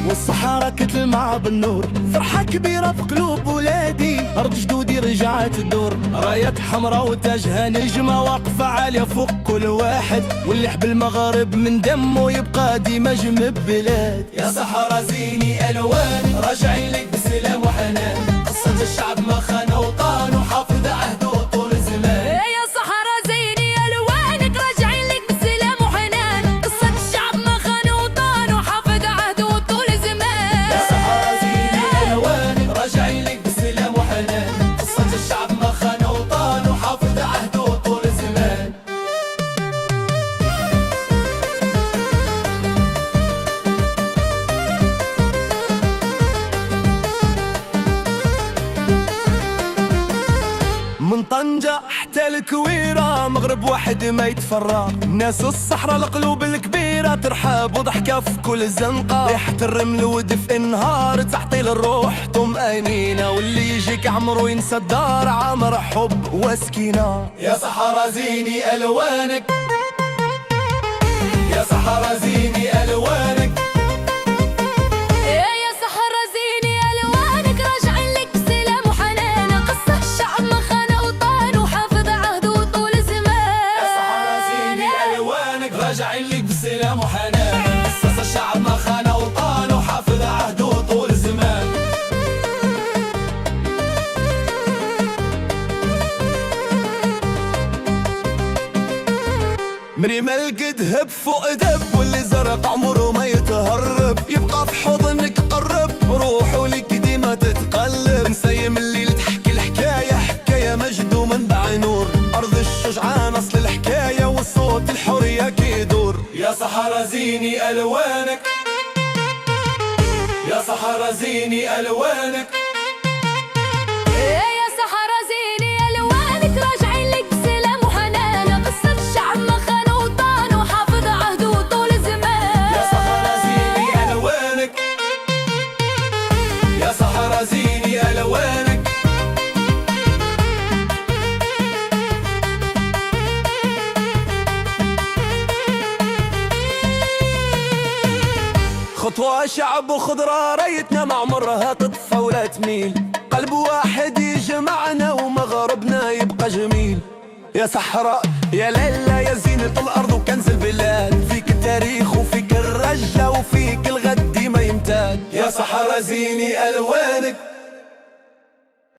والصحراء كتلمع بالنور، فرحة كبيرة في قلوب ولادي، أرض جدودي رجعت تدور، رايات حمراء وتاجها نجمة واقفة عالية فوق كل واحد، واللي يحب المغرب من دمه يبقى ديما جم بلاد. يا صحراء زيني ألوان راجعين لك بسلام وحنان، قصة الشعب ما خان أوطان وحافظ عهده طول الزمان. يا صحراء زيني ألوانك راجعين لك بسلام وحنان، قصة الشعب ما خان أوطان وحافظ عهده طول الزمان. يا صحراء زيني ألوانك راجعين لك بسلام وحنان، قصة الشعب ما خان أوطان وحافظ عهده طول الزمان. من طنجة حتى الكويرة مغرب واحد ما يتفرق، ناس الصحراء القلوب الكبيرة ترحب وضحكة في كل زنقة، ريحة الرمل ودفء النهار تعطي للروح طمأنينة، واللي يجيك عمره ينسى الدار عمر حب وسكينة. يا صحراء زيني ألوانك، يا صحراء زيني ألوانك، يا صحراء زيني ألوانك راجعين لك بسلام وحنان، قصة الشعب ما خان أوطان وحافظ عهده طول الزمان. يا صحراء زيني ألوانك راجعين لك بسلام وحنان، قصة الشعب ما خان أوطان وحافظ عهده طول الزمان. مريم القد هب فوق دب، واللي زرق عمره ما يتهرب، يبقى في حضنك قرب روحه لك ديما تتقلب، نسيم الليل تحكي الحكاية، حكاية مجد ومنبع نور، أرض الشجعان أصل الحكاية والصوت الحرية كيدور. يا صحراء زيني ألوانك، يا صحراء زيني ألوانك، يا صحراء زيني ألوانك راجعين لك بسلام وحنان، قصة الشعب ما خان أوطان وحافظ عهده طول الزمان. يا صحراء زيني ألوانك، يا صحراء زيني ألوانك، خطوة شعب وخضرة رايتنا ما عمرها تطفى ولا تميل، قلب واحد يجمعنا ومغربنا يبقى جميل. يا صحراء يا ليلى يا زينة الأرض وكنز البلاد، فيك التاريخ وفيك الرجة وفيك الغد ما يمتد. يا صحراء زيني ألوانك،